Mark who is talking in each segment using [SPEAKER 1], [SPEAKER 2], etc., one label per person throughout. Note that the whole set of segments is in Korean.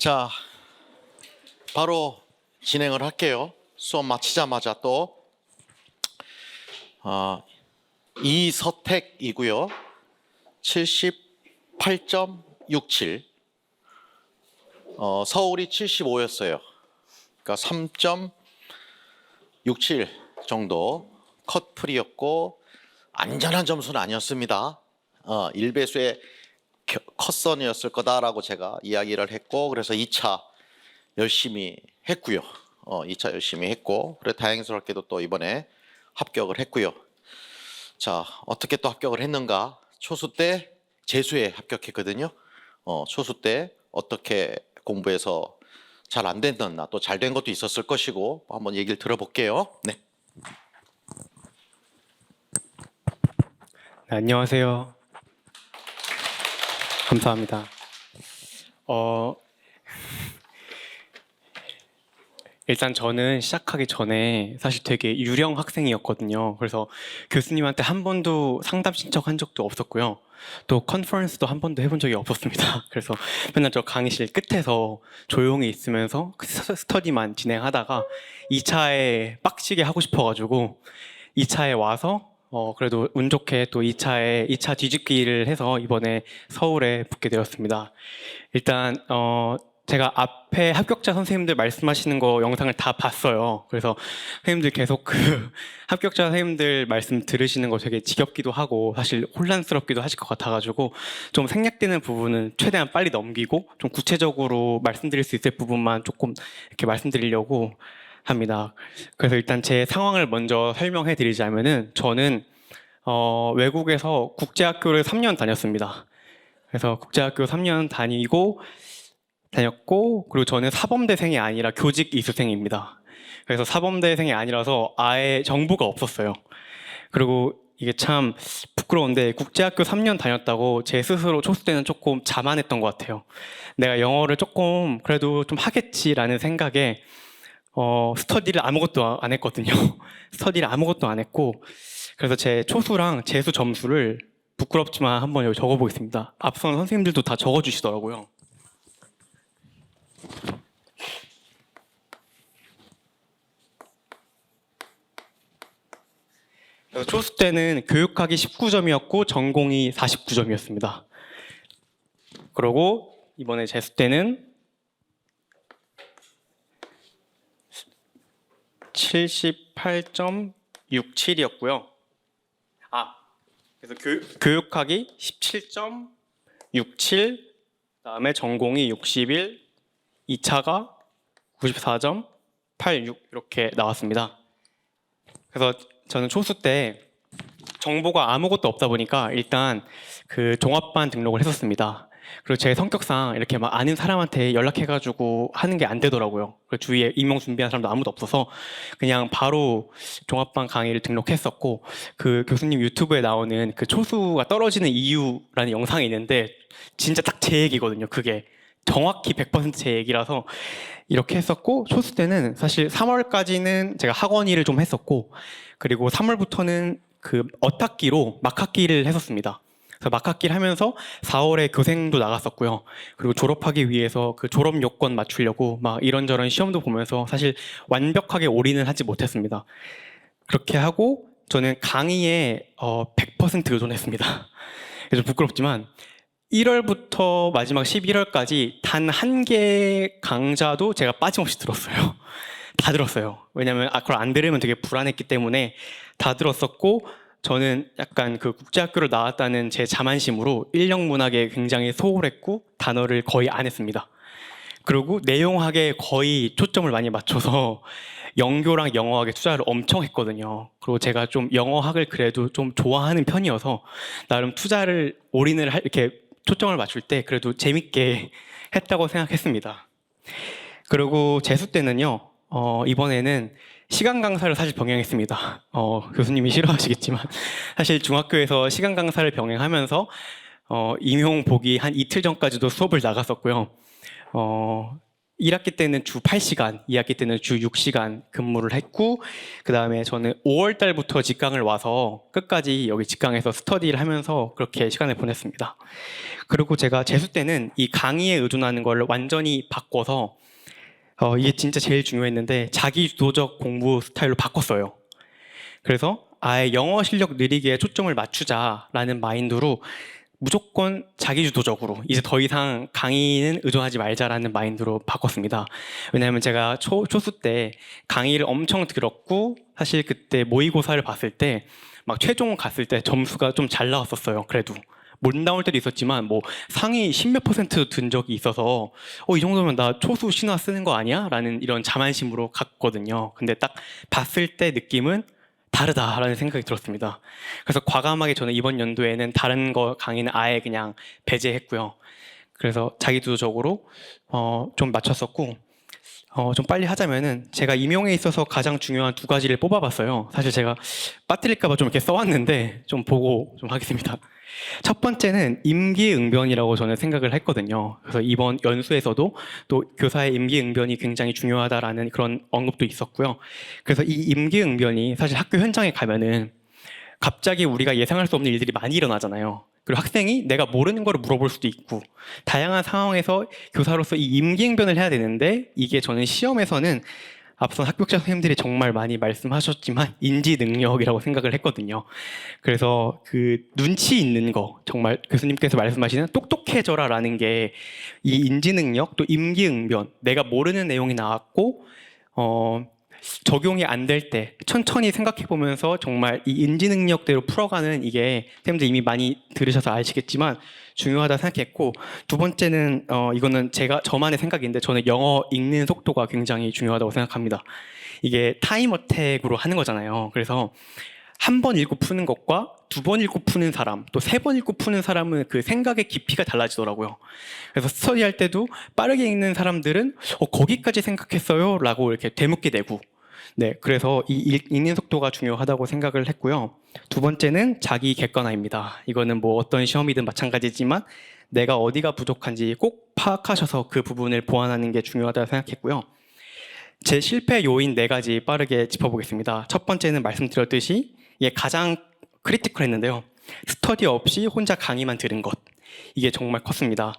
[SPEAKER 1] 자, 바로 진행을 할게요. 수업 마치자마자 또 이서택이고요. 78.67. 서울이 75였어요. 그러니까 3.67 정도 컷풀이었고 안전한 점수는 아니었습니다. 1배수의 컷선이었을 거다라고 제가 이야기를 했고, 그래서 2차 열심히 했고요. 2차 열심히 했고, 그래 다행스럽게도 또 이번에 합격을 했고요. 자, 어떻게 또 합격을 했는가? 초수 때 재수에 합격했거든요. 초수 때 어떻게 공부해서 잘 안 됐나, 또 잘 된 것도 있었을 것이고, 한번 얘기를 들어볼게요. 네.
[SPEAKER 2] 네, 안녕하세요. 감사합니다. 일단 저는 시작하기 전에 사실 되게 유령 학생이었거든요. 그래서 교수님한테 한 번도 상담 신청한 적도 없었고요. 또 컨퍼런스도 한 번도 해본 적이 없었습니다. 그래서 맨날 저 강의실 끝에서 조용히 있으면서 스터디만 진행하다가 2차에 빡시게 하고 싶어가지고 2차에 와서 그래도 운 좋게 또 2차 뒤집기를 해서 이번에 서울에 붙게 되었습니다. 일단 제가 앞에 합격자 선생님들 말씀하시는 거 영상을 다 봤어요. 그래서 선생님들 계속 그 합격자 선생님들 말씀 들으시는 거 되게 지겹기도 하고 사실 혼란스럽기도 하실 것 같아가지고 좀 생략되는 부분은 최대한 빨리 넘기고 좀 구체적으로 말씀드릴 수 있을 부분만 조금 이렇게 말씀드리려고 합니다. 그래서 일단 제 상황을 먼저 설명해 드리자면은 저는 외국에서 국제학교를 3년 다녔습니다. 그래서 국제학교 3년 다녔고 그리고 저는 사범대생이 아니라 교직 이수생입니다. 그래서 사범대생이 아니라서 아예 정보가 없었어요. 그리고 이게 참 부끄러운데 국제학교 3년 다녔다고 제 스스로 초수 때는 조금 자만했던 것 같아요. 내가 영어를 조금 그래도 좀 하겠지라는 생각에 스터디를 아무것도 안 했거든요. 스터디를 아무것도 안 했고 그래서 제 초수랑 재수 점수를 부끄럽지만 한번 여기 적어보겠습니다. 앞선 선생님들도 다 적어주시더라고요. 그래서 초수 때는 교육학이 19점이었고 전공이 49점이었습니다. 그리고 이번에 재수 때는 78.67이었고요. 그래서 교육학이 17.67, 그다음에 전공이 61, 2차가 94.86 이렇게 나왔습니다. 그래서 저는 초수 때 정보가 아무것도 없다 보니까 일단 그 종합반 등록을 했었습니다. 그리고 제 성격상 이렇게 막 아는 사람한테 연락해가지고 하는 게 안 되더라고요. 그리고 주위에 임용 준비한 사람도 아무도 없어서 그냥 바로 종합반 강의를 등록했었고, 그 교수님 유튜브에 나오는 그 초수가 떨어지는 이유라는 영상이 있는데 진짜 딱 제 얘기거든요. 그게 정확히 100% 제 얘기라서 이렇게 했었고, 초수 때는 사실 3월까지는 제가 학원 일을 좀 했었고, 그리고 3월부터는 그 어학기로 막학기를 했었습니다. 그래서 막학기를 하면서 4월에 교생도 나갔었고요. 그리고 졸업하기 위해서 그 졸업 요건 맞추려고 막 이런저런 시험도 보면서 사실 완벽하게 올인을 하지 못했습니다. 그렇게 하고 저는 강의에 100% 의존했습니다. 그래서 부끄럽지만 1월부터 마지막 11월까지 단 한 개의 강좌도 제가 빠짐없이 들었어요. 다 들었어요. 왜냐면 그걸 안 들으면 되게 불안했기 때문에 다 들었었고, 저는 약간 그 국제학교를 나왔다는 제 자만심으로 인력문학에 굉장히 소홀했고 단어를 거의 안 했습니다. 그리고 내용학에 거의 초점을 많이 맞춰서 영교랑 영어학에 투자를 엄청 했거든요. 그리고 제가 좀 영어학을 그래도 좀 좋아하는 편이어서 나름 투자를 올인을 이렇게 초점을 맞출 때 그래도 재밌게 했다고 생각했습니다. 그리고 재수 때는요, 이번에는 시간 강사를 사실 병행했습니다. 교수님이 싫어하시겠지만 사실 중학교에서 시간 강사를 병행하면서 임용 보기 한 이틀 전까지도 수업을 나갔었고요. 1학기 때는 주 8시간, 2학기 때는 주 6시간 근무를 했고, 그 다음에 저는 5월 달부터 직강을 와서 끝까지 여기 직강에서 스터디를 하면서 그렇게 시간을 보냈습니다. 그리고 제가 재수 때는 이 강의에 의존하는 걸 완전히 바꿔서 이게 진짜 제일 중요했는데 자기 주도적 공부 스타일로 바꿨어요. 그래서 아예 영어 실력 늘리기에 초점을 맞추자라는 마인드로 무조건 자기주도적으로 이제 더 이상 강의는 의존하지 말자라는 마인드로 바꿨습니다. 왜냐하면 제가 초수 때 강의를 엄청 들었고 사실 그때 모의고사를 봤을 때 막 최종 갔을 때 점수가 좀 잘 나왔었어요. 그래도 못 나올 때도 있었지만 뭐 상위 10몇 % 든 적이 있어서 이 정도면 나 초수 신화 쓰는 거 아니야? 라는 이런 자만심으로 갔거든요. 근데 딱 봤을 때 느낌은 다르다라는 생각이 들었습니다. 그래서 과감하게 저는 이번 연도에는 다른 거 강의는 아예 그냥 배제했고요. 그래서 자기주도적으로 좀 맞췄었고 좀 빨리 하자면은 제가 임용에 있어서 가장 중요한 두 가지를 뽑아봤어요. 사실 제가 빠뜨릴까봐 좀 이렇게 써왔는데 좀 보고 좀 하겠습니다. 첫 번째는 임기응변이라고 저는 생각을 했거든요. 그래서 이번 연수에서도 또 교사의 임기응변이 굉장히 중요하다라는 그런 언급도 있었고요. 그래서 이 임기응변이 사실 학교 현장에 가면은 갑자기 우리가 예상할 수 없는 일들이 많이 일어나잖아요. 그리고 학생이 내가 모르는 거를 물어볼 수도 있고 다양한 상황에서 교사로서 이 임기응변을 해야 되는데 이게 저는 시험에서는 앞선 합격자 선생님들이 정말 많이 말씀하셨지만 인지 능력이라고 생각을 했거든요. 그래서 그 눈치 있는 거 정말 교수님께서 말씀하시는 똑똑해져라라는 게 이 인지 능력 또 임기응변 내가 모르는 내용이 나왔고 적용이 안 될 때 천천히 생각해 보면서 정말 이 인지 능력대로 풀어가는 이게 선생님들 이미 많이 들으셔서 아시겠지만 중요하다 생각했고 두 번째는 이거는 저만의 생각인데 저는 영어 읽는 속도가 굉장히 중요하다고 생각합니다. 이게 타임 어택으로 하는 거잖아요. 그래서 한 번 읽고 푸는 것과 두 번 읽고 푸는 사람, 또 세 번 읽고 푸는 사람은 그 생각의 깊이가 달라지더라고요. 그래서 스터디할 때도 빠르게 읽는 사람들은 거기까지 생각했어요? 라고 이렇게 되묻게 되고 네, 그래서 이 읽는 속도가 중요하다고 생각을 했고요. 두 번째는 자기 객관화입니다. 이거는 뭐 어떤 시험이든 마찬가지지만 내가 어디가 부족한지 꼭 파악하셔서 그 부분을 보완하는 게 중요하다고 생각했고요. 제 실패 요인 4가지 빠르게 짚어보겠습니다. 첫 번째는 말씀드렸듯이 이게 가장 크리티컬했는데요. 스터디 없이 혼자 강의만 들은 것. 이게 정말 컸습니다.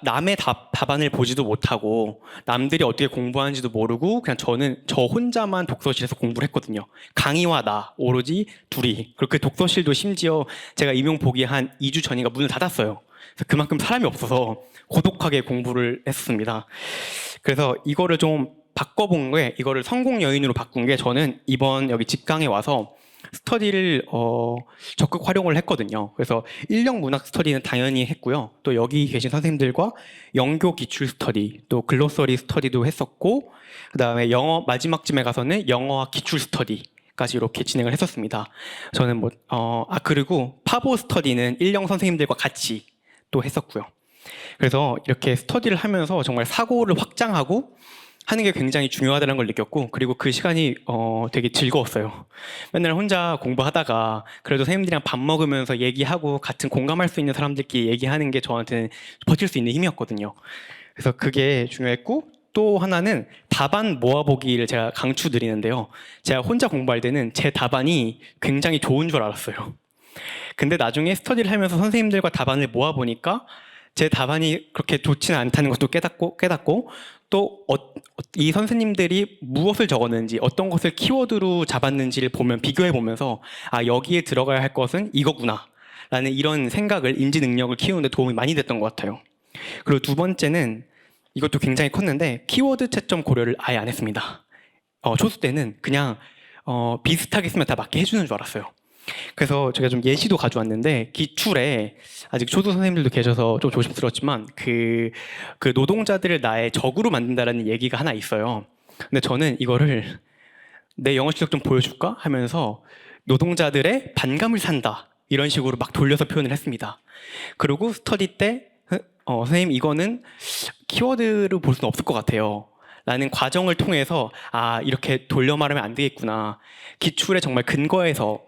[SPEAKER 2] 남의 답안을 보지도 못하고 남들이 어떻게 공부하는지도 모르고 그냥 저는 저 혼자만 독서실에서 공부를 했거든요. 강의와 나 오로지 둘이. 그리고 그 독서실도 심지어 제가 임용 보기 한 2주 전인가 문을 닫았어요. 그래서 그만큼 사람이 없어서 고독하게 공부를 했습니다. 그래서 이거를 좀 바꿔본 게 이거를 성공 요인으로 바꾼 게 저는 이번 여기 직강에 와서 스터디를 적극 활용을 했거든요. 그래서 인력 문학 스터디는 당연히 했고요. 또 여기 계신 선생님들과 영교 기출 스터디, 또 글로서리 스터디도 했었고, 그 다음에 영어 마지막쯤에 가서는 영어와 기출 스터디까지 이렇게 진행을 했었습니다. 저는 그리고 파보 스터디는 일령 선생님들과 같이 또 했었고요. 그래서 이렇게 스터디를 하면서 정말 사고를 확장하고 하는 게 굉장히 중요하다는 걸 느꼈고 그리고 그 시간이 되게 즐거웠어요. 맨날 혼자 공부하다가 그래도 선생님들이랑 밥 먹으면서 얘기하고 같은 공감할 수 있는 사람들끼리 얘기하는 게 저한테는 버틸 수 있는 힘이었거든요. 그래서 그게 중요했고 또 하나는 답안 모아보기를 제가 강추드리는데요. 제가 혼자 공부할 때는 제 답안이 굉장히 좋은 줄 알았어요. 근데 나중에 스터디를 하면서 선생님들과 답안을 모아보니까 제 답안이 그렇게 좋지는 않다는 것도 깨닫고 또 이 선생님들이 무엇을 적었는지 어떤 것을 키워드로 잡았는지를 비교해 보면서 여기에 들어가야 할 것은 이거구나 라는 이런 생각을 인지 능력을 키우는 데 도움이 많이 됐던 것 같아요. 그리고 두 번째는 이것도 굉장히 컸는데 키워드 채점 고려를 아예 안 했습니다. 초수 때는 그냥 비슷하게 쓰면 다 맞게 해주는 줄 알았어요. 그래서 제가 좀 예시도 가져왔는데 기출에 아직 초등 선생님들도 계셔서 좀 조심스럽지만 그 노동자들을 나의 적으로 만든다라는 얘기가 하나 있어요. 근데 저는 이거를 내 영어 실력 좀 보여줄까 하면서 노동자들의 반감을 산다 이런 식으로 막 돌려서 표현을 했습니다. 그리고 스터디 때 선생님 이거는 키워드로 볼 수는 없을 것 같아요. 라는 과정을 통해서 이렇게 돌려 말하면 안 되겠구나. 기출에 정말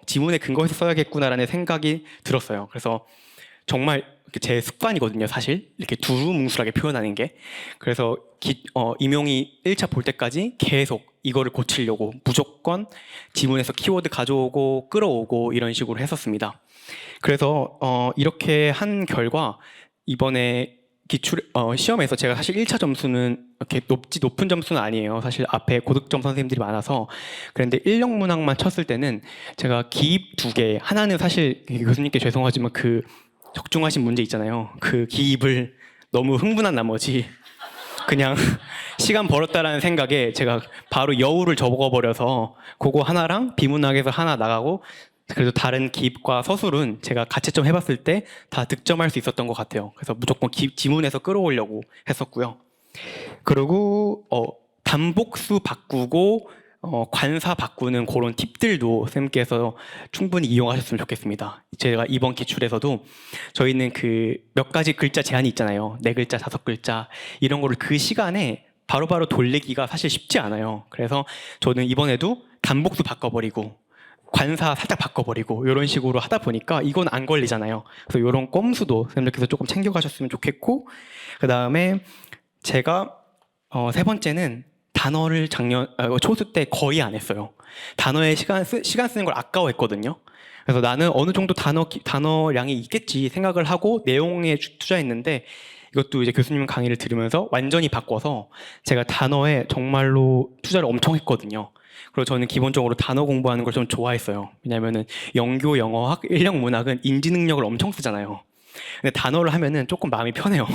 [SPEAKER 2] 지문의 근거에서 써야겠구나라는 생각이 들었어요. 그래서 정말 제 습관이거든요, 사실. 이렇게 두루뭉술하게 표현하는 게. 그래서 임용이 1차 볼 때까지 계속 이거를 고치려고 무조건 지문에서 키워드 가져오고 끌어오고 이런 식으로 했었습니다. 그래서 이렇게 한 결과 이번에 시험에서 제가 사실 1차 점수는 이렇게 높은 점수는 아니에요. 사실 앞에 고득점 선생님들이 많아서. 그런데 인력 문항만 쳤을 때는 제가 기입 2개, 하나는 사실 교수님께 죄송하지만 그 적중하신 문제 있잖아요. 그 기입을 너무 흥분한 나머지 그냥 시간 벌었다라는 생각에 제가 바로 여우를 적어버려서 그거 하나랑 비문학에서 하나 나가고, 그래도 다른 기입과 서술은 제가 가채점 해봤을 때 다 득점할 수 있었던 것 같아요. 그래서 무조건 지문에서 끌어오려고 했었고요. 그리고 반복수 바꾸고 관사 바꾸는 그런 팁들도 쌤께서 충분히 이용하셨으면 좋겠습니다. 제가 이번 기출에서도 저희는 그 몇 가지 글자 제한이 있잖아요. 4글자, 5글자 이런 거를 그 시간에 바로바로 돌리기가 사실 쉽지 않아요. 그래서 저는 이번에도 단복수 바꿔버리고 관사 살짝 바꿔버리고 이런 식으로 하다 보니까 이건 안 걸리잖아요. 그래서 이런 꼼수도 쌤들께서 조금 챙겨가셨으면 좋겠고, 그 다음에 제가 세 번째는 단어를 초수 때 거의 안 했어요. 단어에 시간 쓰는 걸 아까워했거든요. 그래서 나는 어느 정도 단어량이 있겠지 생각을 하고 내용에 투자했는데, 이것도 이제 교수님 강의를 들으면서 완전히 바꿔서 제가 단어에 정말로 투자를 엄청 했거든요. 그리고 저는 기본적으로 단어 공부하는 걸 좀 좋아했어요. 왜냐면은 영교, 영어학, 인력 문학은 인지 능력을 엄청 쓰잖아요. 근데 단어를 하면은 조금 마음이 편해요.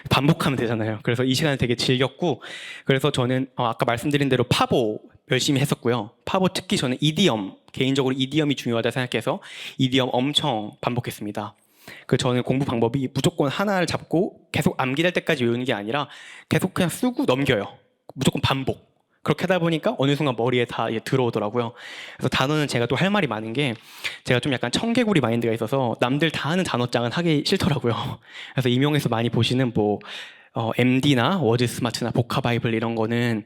[SPEAKER 2] 반복하면 되잖아요. 그래서 이 시간을 되게 즐겼고, 그래서 저는 아까 말씀드린 대로 파보 열심히 했었고요. 파보 특히 저는 이디엄, 개인적으로 이디엄이 중요하다 생각해서 이디엄 엄청 반복했습니다. 저는 공부 방법이 무조건 하나를 잡고 계속 암기될 때까지 외우는 게 아니라 계속 그냥 쓰고 넘겨요. 무조건 반복. 그렇게 하다 보니까 어느 순간 머리에 다 들어오더라고요. 그래서 단어는 제가 또 할 말이 많은 게, 제가 좀 약간 청개구리 마인드가 있어서 남들 다 하는 단어장은 하기 싫더라고요. 그래서 임용에서 많이 보시는 MD나 워드 스마트나 보카바이블 이런 거는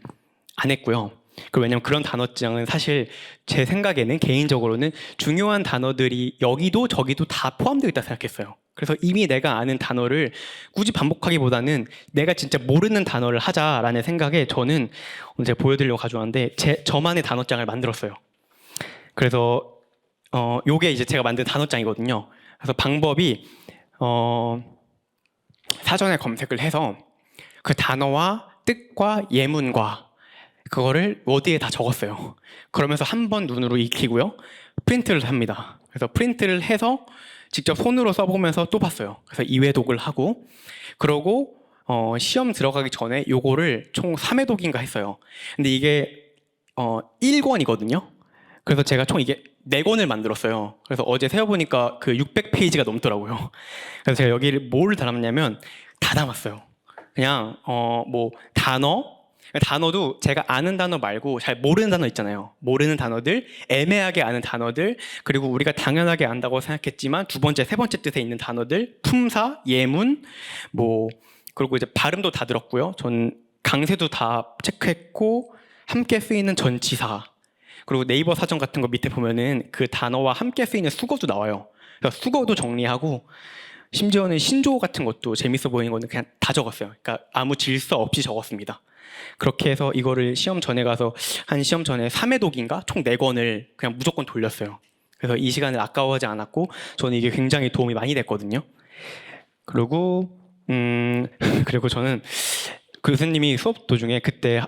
[SPEAKER 2] 안 했고요. 왜냐면 그런 단어장은 사실 제 생각에는 개인적으로는 중요한 단어들이 여기도 저기도 다 포함되어 있다 생각했어요. 그래서 이미 내가 아는 단어를 굳이 반복하기보다는 내가 진짜 모르는 단어를 하자라는 생각에 저는 오늘 제가 보여드리려고 가져왔는데 저만의 단어장을 만들었어요. 그래서 요게 이제 제가 만든 단어장이거든요. 그래서 방법이 사전에 검색을 해서 그 단어와 뜻과 예문과 그거를 워드에 다 적었어요. 그러면서 한 번 눈으로 익히고요. 프린트를 합니다. 그래서 프린트를 해서 직접 손으로 써보면서 또 봤어요. 그래서 2회독을 하고, 그러고 시험 들어가기 전에 요거를 총 3회독인가 했어요. 근데 이게 1권이거든요. 그래서 제가 총 이게 4권을 만들었어요. 그래서 어제 세어보니까 그 600페이지가 넘더라고요. 그래서 제가 여기를 뭘 담았냐면 다 담았어요. 그냥 단어도 제가 아는 단어 말고 잘 모르는 단어 있잖아요. 모르는 단어들, 애매하게 아는 단어들, 그리고 우리가 당연하게 안다고 생각했지만 두 번째, 세 번째 뜻에 있는 단어들, 품사, 예문, 그리고 이제 발음도 다 들었고요. 전 강세도 다 체크했고, 함께 쓰이는 전치사, 그리고 네이버 사전 같은 거 밑에 보면은 그 단어와 함께 쓰이는 수거도 나와요. 그래서 수거도 정리하고, 심지어는 신조어 같은 것도 재밌어 보이는 거는 그냥 다 적었어요. 그러니까 아무 질서 없이 적었습니다. 그렇게 해서 이거를 시험 전에 가서 시험 전에 3회독인가 총 4권을 그냥 무조건 돌렸어요. 그래서 이 시간을 아까워하지 않았고 저는 이게 굉장히 도움이 많이 됐거든요. 그리고 저는 교수님이 수업 도중에 그때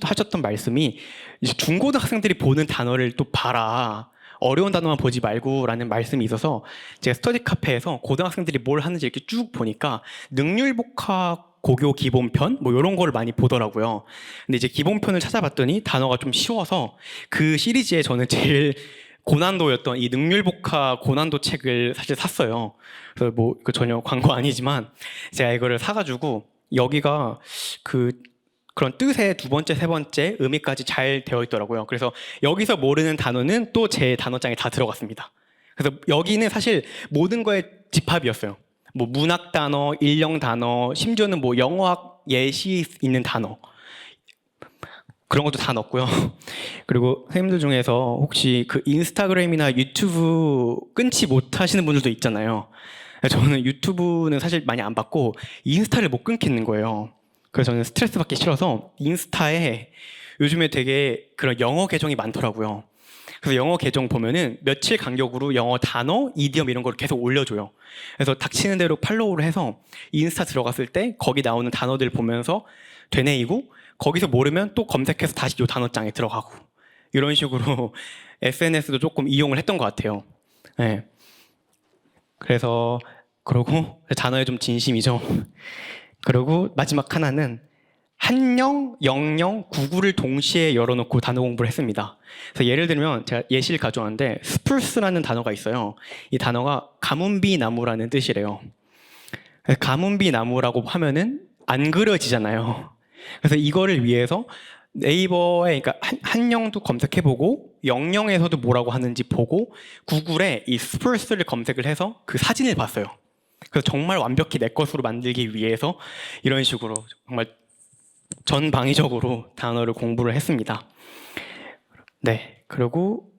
[SPEAKER 2] 하셨던 말씀이 이제 중고등학생들이 보는 단어를 또 봐라. 어려운 단어만 보지 말고라는 말씀이 있어서 제가 스터디 카페에서 고등학생들이 뭘 하는지 이렇게 쭉 보니까 능률복합 고교 기본편 이런 거를 많이 보더라고요. 근데 이제 기본편을 찾아봤더니 단어가 좀 쉬워서 그 시리즈에 저는 제일 고난도였던 이 능률복합 고난도 책을 사실 샀어요. 그래서 전혀 광고 아니지만 제가 이거를 사가지고 여기가 그런 뜻의 두 번째, 세 번째 의미까지 잘 되어 있더라고요. 그래서 여기서 모르는 단어는 또 제 단어장에 다 들어갔습니다. 그래서 여기는 사실 모든 거의 집합이었어요. 문학 단어, 인력 단어, 심지어는 영어학 예시 있는 단어, 그런 것도 다 넣었고요. 그리고 선생님들 중에서 혹시 그 인스타그램이나 유튜브 끊지 못하시는 분들도 있잖아요. 저는 유튜브는 사실 많이 안 봤고 인스타를 못 끊겠는 거예요. 그래서 저는 스트레스 받기 싫어서 인스타에 요즘에 되게 그런 영어 계정이 많더라고요. 그래서 영어 계정 보면은 며칠 간격으로 영어 단어, 이디엄 이런 걸 계속 올려줘요. 그래서 닥치는 대로 팔로우를 해서 인스타 들어갔을 때 거기 나오는 단어들 보면서 되뇌이고 거기서 모르면 또 검색해서 다시 요 단어장에 들어가고 이런 식으로 SNS도 조금 이용을 했던 것 같아요. 네. 그래서 그러고 단어에 좀 진심이죠. 그리고 마지막 하나는 한영, 영영, 구구를 동시에 열어놓고 단어 공부를 했습니다. 그래서 예를 들면 제가 예시를 가져왔는데 스프루스라는 단어가 있어요. 이 단어가 가문비 나무라는 뜻이래요. 가문비 나무라고 하면은 안 그려지잖아요. 그래서 이거를 위해서 네이버에 그러니까 한영도 검색해보고 영영에서도 뭐라고 하는지 보고 구글에 이 스프루스를 검색을 해서 그 사진을 봤어요. 그래서 정말 완벽히 내 것으로 만들기 위해서 이런 식으로 정말 전방위적으로 단어를 공부를 했습니다. 네, 그리고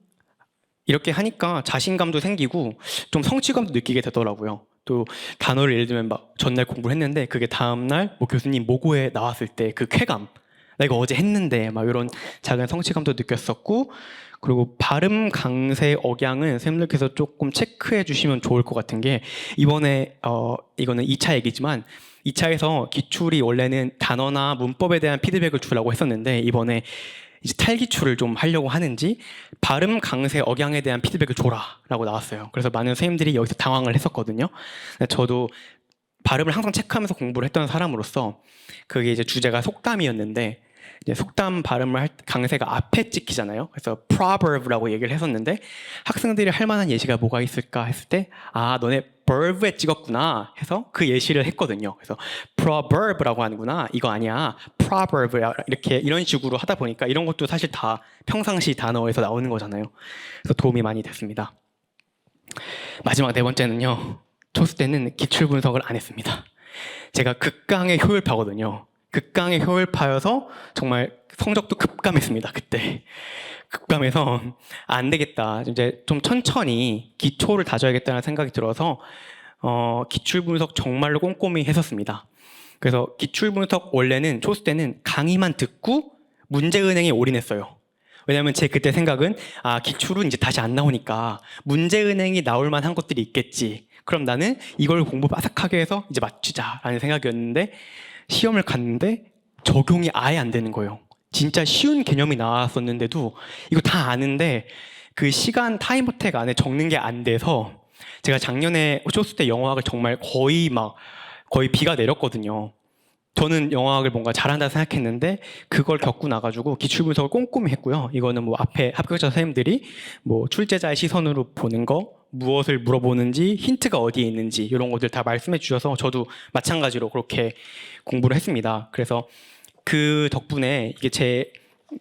[SPEAKER 2] 이렇게 하니까 자신감도 생기고 좀 성취감도 느끼게 되더라고요. 또 단어를 예를 들면 막 전날 공부를 했는데 그게 다음날 뭐 교수님 모고에 나왔을 때 그 쾌감, 나 이거 어제 했는데 막 이런 작은 성취감도 느꼈었고, 그리고 발음, 강세, 억양은 선생님들께서 조금 체크해 주시면 좋을 것 같은 게 이번에 이거는 2차 얘기지만 2차에서 기출이 원래는 단어나 문법에 대한 피드백을 주라고 했었는데 이번에 이제 탈기출을 좀 하려고 하는지 발음, 강세, 억양에 대한 피드백을 줘라라고 나왔어요. 그래서 많은 선생님들이 여기서 당황을 했었거든요. 저도 발음을 항상 체크하면서 공부를 했던 사람으로서 그게 이제 주제가 속담이었는데 이제 속담 발음을 할 강세가 앞에 찍히잖아요. 그래서 proverb라고 얘기를 했었는데 학생들이 할 만한 예시가 뭐가 있을까 했을 때 아, 너네 verb에 찍었구나 해서 그 예시를 했거든요. 그래서 proverb라고 하는구나. 이거 아니야. proverb 이렇게 이런 식으로 하다 보니까 이런 것도 사실 다 평상시 단어에서 나오는 거잖아요. 그래서 도움이 많이 됐습니다. 마지막 네 번째는요. 초수 때는 기출 분석을 안 했습니다. 제가 극강의 효율파거든요. 극강의 효율파여서 정말 성적도 급감했습니다. 그때 급감해서 안 되겠다. 이제 좀 천천히 기초를 다져야겠다는 생각이 들어서 기출 분석 정말로 꼼꼼히 했었습니다. 그래서 기출 분석 원래는 초수 때는 강의만 듣고 문제은행에 올인했어요. 왜냐하면 제 그때 생각은 기출은 이제 다시 안 나오니까 문제은행이 나올 만한 것들이 있겠지. 그럼 나는 이걸 공부 빠삭하게 해서 이제 맞추자라는 생각이었는데 시험을 갔는데 적용이 아예 안 되는 거예요. 진짜 쉬운 개념이 나왔었는데도 이거 다 아는데 그 시간 타임어택 안에 적는 게 안 돼서 제가 작년에 초수 때 영어학을 정말 거의 비가 내렸거든요. 저는 영어학을 뭔가 잘한다 생각했는데 그걸 겪고 나가지고 기출 분석을 꼼꼼히 했고요. 이거는 뭐 앞에 합격자 선생님들이 뭐 출제자의 시선으로 보는 거, 무엇을 물어보는지, 힌트가 어디에 있는지 이런 것들 다 말씀해 주셔서 저도 마찬가지로 그렇게 공부를 했습니다. 그래서 그 덕분에 이게 제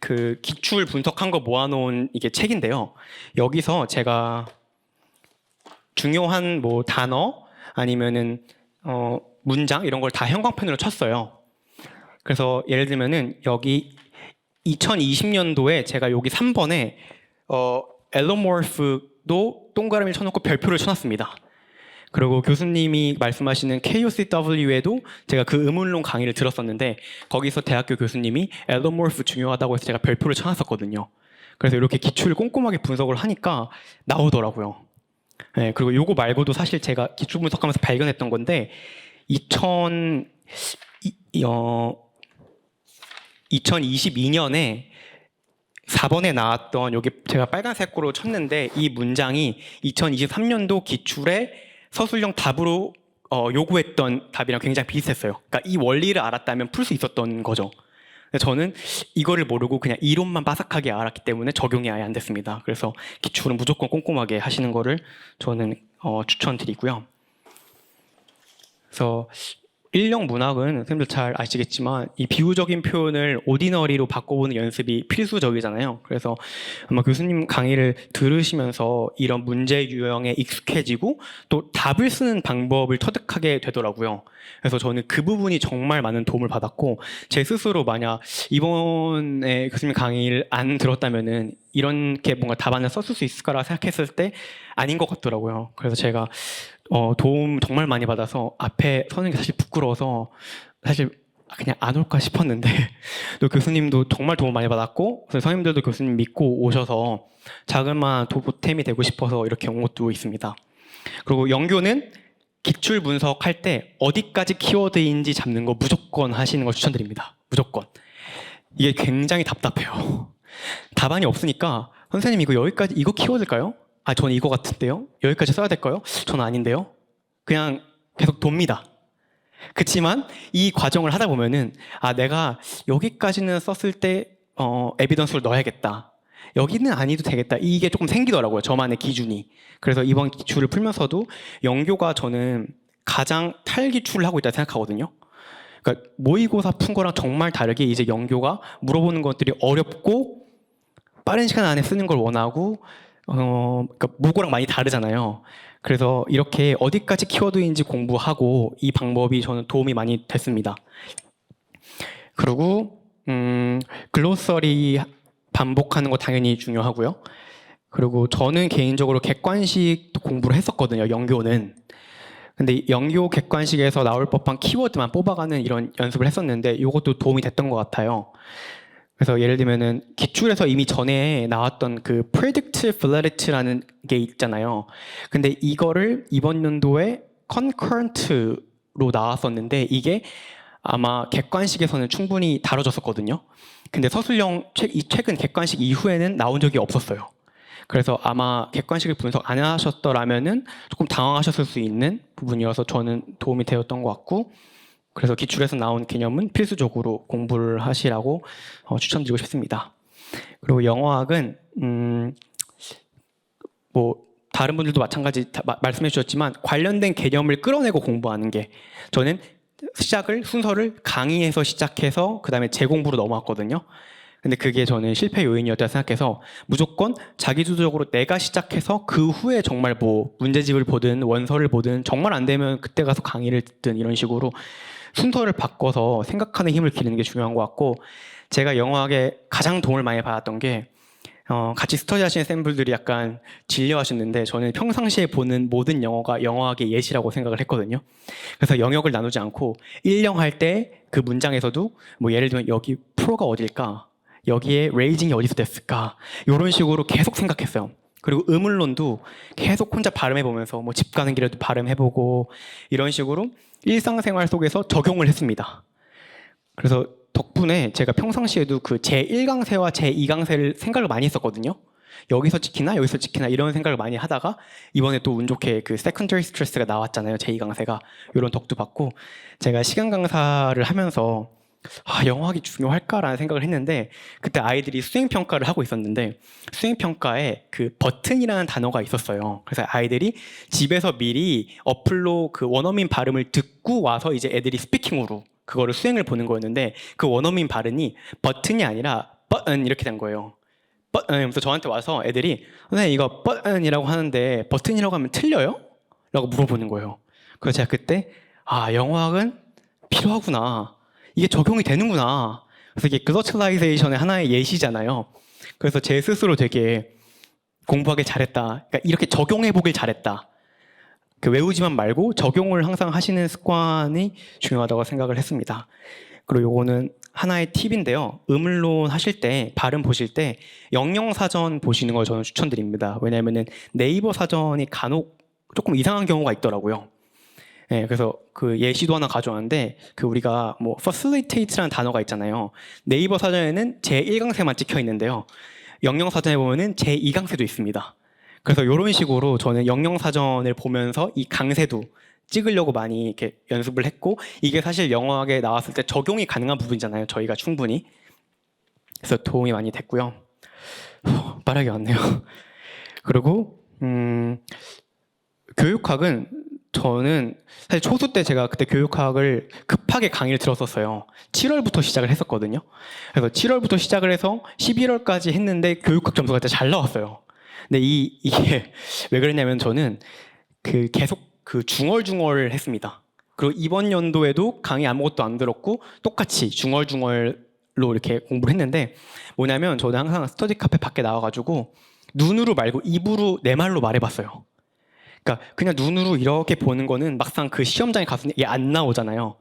[SPEAKER 2] 그 기출 분석한 거 모아놓은 이게 책인데요. 여기서 제가 중요한 뭐 단어 아니면은 문장 이런 걸 다 형광펜으로 쳤어요. 그래서 예를 들면은 여기 2020년도에 제가 여기 3번에 엘로모르프도 동그라미를 쳐놓고 별표를 쳐놨습니다. 그리고 교수님이 말씀하시는 KUCW에도 제가 그 의문론 강의를 들었었는데 거기서 대학교 교수님이 엘로모르프 중요하다고 해서 제가 별표를 쳐놨었거든요. 그래서 이렇게 기출을 꼼꼼하게 분석을 하니까 나오더라고요. 네, 그리고 요거 말고도 사실 제가 기출 분석하면서 발견했던 건데 2022년에 4번에 나왔던 여기 제가 빨간색으로 쳤는데 이 문장이 2023년도 기출에 서술형 답으로 요구했던 답이랑 굉장히 비슷했어요. 그러니까 이 원리를 알았다면 풀 수 있었던 거죠. 저는 이거를 모르고 그냥 이론만 빠삭하게 알았기 때문에 적용이 아예 안 됐습니다. 그래서 기출은 무조건 꼼꼼하게 하시는 거를 저는 추천드리고요. 그래서 일령 문학은 선생님들 잘 아시겠지만 이 비유적인 표현을 오디너리로 바꿔보는 연습이 필수적이잖아요. 그래서 아마 교수님 강의를 들으시면서 이런 문제 유형에 익숙해지고 또 답을 쓰는 방법을 터득하게 되더라고요. 그래서 저는 그 부분이 정말 많은 도움을 받았고 제 스스로 만약 이번에 교수님 강의를 안 들었다면은 이렇게 뭔가 답안을 썼을 수 있을까라 생각했을 때 아닌 것 같더라고요. 그래서 제가 도움 정말 많이 받아서 앞에 서는 게 사실 부끄러워서 사실 그냥 안 올까 싶었는데 또 교수님도 정말 도움 많이 받았고 선생님들도 교수님 믿고 오셔서 자그마한 보탬이 되고 싶어서 이렇게 온 것도 있습니다. 그리고 영교는 기출 분석할 때 어디까지 키워드인지 잡는 거 무조건 하시는 걸 추천드립니다. 무조건. 이게 굉장히 답답해요. 답안이 없으니까 선생님 이거 여기까지 이거 키워드일까요? 아 저는 이거 같은데요? 여기까지 써야 될까요? 저는 아닌데요? 그냥 계속 돕니다. 그치만 이 과정을 하다 보면은 아 내가 여기까지는 썼을 때 에비던스를 넣어야겠다. 여기는 아니도 되겠다. 이게 조금 생기더라고요. 저만의 기준이. 그래서 이번 기출을 풀면서도 영교가 저는 가장 탈기출을 하고 있다 생각하거든요. 그러니까 모의고사 푼 거랑 정말 다르게 이제 영교가 물어보는 것들이 어렵고 빠른 시간 안에 쓰는 걸 원하고 그러니까 모고랑 많이 다르잖아요. 그래서 이렇게 어디까지 키워드인지 공부하고 이 방법이 저는 도움이 많이 됐습니다. 그리고 글로서리 반복하는 거 당연히 중요하고요. 그리고 저는 개인적으로 객관식 공부를 했었거든요. 영교는. 근데 영교 객관식에서 나올 법한 키워드만 뽑아가는 이런 연습을 했었는데 이것도 도움이 됐던 것 같아요. 그래서 예를 들면은 기출에서 이미 전에 나왔던 그 predict validity라는 게 있잖아요. 근데 이거를 이번 연도에 concurrent로 나왔었는데 이게 아마 객관식에서는 충분히 다뤄졌었거든요. 근데 서술형 최근 객관식 이후에는 나온 적이 없었어요. 그래서 아마 객관식을 분석 안 하셨더라면은 조금 당황하셨을 수 있는 부분이어서 저는 도움이 되었던 것 같고 그래서 기출에서 나온 개념은 필수적으로 공부를 하시라고 추천드리고 싶습니다. 그리고 영어학은 뭐 다른 분들도 마찬가지 말씀해 주셨지만 관련된 개념을 끌어내고 공부하는 게 저는 순서를 강의에서 시작해서 그 다음에 재공부로 넘어왔거든요. 근데 그게 저는 실패 요인이었다 생각해서 무조건 자기주도적으로 내가 시작해서 그 후에 정말 뭐 문제집을 보든 원서를 보든 정말 안 되면 그때 가서 강의를 듣든 이런 식으로 순서를 바꿔서 생각하는 힘을 기르는 게 중요한 것 같고 제가 영어학에 가장 도움을 많이 받았던 게 같이 스터디 하시는 쌤분들이 약간 진료하셨는데 저는 평상시에 보는 모든 영어가 영어학의 예시라고 생각을 했거든요. 그래서 영역을 나누지 않고 일령할 때 그 문장에서도 뭐 예를 들면 여기 프로가 어딜까? 여기에 레이징이 어디서 됐을까? 이런 식으로 계속 생각했어요. 그리고 의문론도 계속 혼자 발음해보면서 뭐 집 가는 길에도 발음해보고 이런 식으로 일상생활 속에서 적용을 했습니다. 그래서 덕분에 제가 평상시에도 그 제1강세와 제2강세를 생각을 많이 했었거든요. 여기서 찍히나 여기서 찍히나 이런 생각을 많이 하다가 이번에 또 운 좋게 그 세컨더리 스트레스가 나왔잖아요. 제2강세가. 이런 덕도 받고 제가 시간 강사를 하면서 영어학이 중요할까라는 생각을 했는데 그때 아이들이 수행평가를 하고 있었는데 수행평가에 그 버튼이라는 단어가 있었어요. 그래서 아이들이 집에서 미리 어플로 그 원어민 발음을 듣고 와서 이제 애들이 스피킹으로 그거를 수행을 보는 거였는데 그 원어민 발음이 버튼이 아니라 버튼 이렇게 된 거예요. 그래서 저한테 와서 애들이 선생님 이거 버튼이라고 하는데 버튼이라고 하면 틀려요? 라고 물어보는 거예요. 그래서 제가 그때 영어학은 필요하구나. 이게 적용이 되는구나. 그래서 이게 글로처라이제이션의 하나의 예시잖아요. 그래서 제 스스로 되게 공부하길 잘했다. 그러니까 이렇게 적용해보길 잘했다. 외우지만 말고 적용을 항상 하시는 습관이 중요하다고 생각을 했습니다. 그리고 요거는 하나의 팁인데요. 의문론 하실 때, 발음 보실 때 영영사전 보시는 걸 저는 추천드립니다. 왜냐하면 네이버 사전이 간혹 조금 이상한 경우가 있더라고요. 네, 그래서 그 예시도 하나 가져왔는데 그 우리가 뭐 facilitate라는 단어가 있잖아요. 네이버 사전에는 제1강세만 찍혀 있는데요. 영영사전에 보면은 제2강세도 있습니다. 그래서 이런 식으로 저는 영영사전을 보면서 이 강세도 찍으려고 많이 이렇게 연습을 했고 이게 사실 영어학에 나왔을 때 적용이 가능한 부분이잖아요. 저희가 충분히. 그래서 도움이 많이 됐고요. 빠르게 왔네요. 그리고 교육학은 저는 사실 초수 때 제가 그때 교육학을 급하게 강의를 들었었어요. 7월부터 시작을 했었거든요. 그래서 7월부터 시작을 해서 11월까지 했는데 교육학 점수가 진짜 잘 나왔어요. 근데 이게 왜 그랬냐면 저는 계속 중얼중얼 했습니다. 그리고 이번 연도에도 강의 아무것도 안 들었고 똑같이 중얼중얼로 이렇게 공부를 했는데 뭐냐면 저는 항상 스터디 카페 밖에 나와가지고 눈으로 말고 입으로 내 말로 말해봤어요. 그러니까 그냥 눈으로 이렇게 보는 거는 막상 그 시험장에 갔을 때 이게 안 나오잖아요.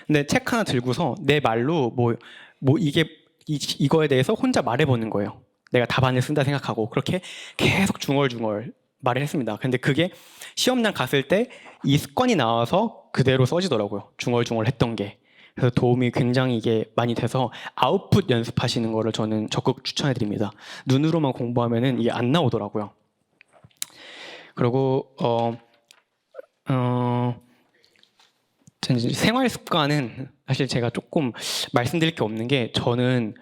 [SPEAKER 2] 근데 책 하나 들고서 내 말로 뭐 이게 이거에 대해서 혼자 말해보는 거예요. 내가 답안을 쓴다 생각하고 그렇게 계속 중얼중얼 말을 했습니다. 근데 그게 시험장 갔을 때 이 습관이 나와서 그대로 써지더라고요. 중얼중얼 했던 게. 그래서 도움이 굉장히 이게 많이 돼서 아웃풋 연습하시는 거를 저는 적극 추천해 드립니다. 눈으로만 공부하면은 이게 안 나오더라고요. 그리고 저는 이제 생활 습관은 사실 제가 조금 말씀드릴 게 없는 게 저는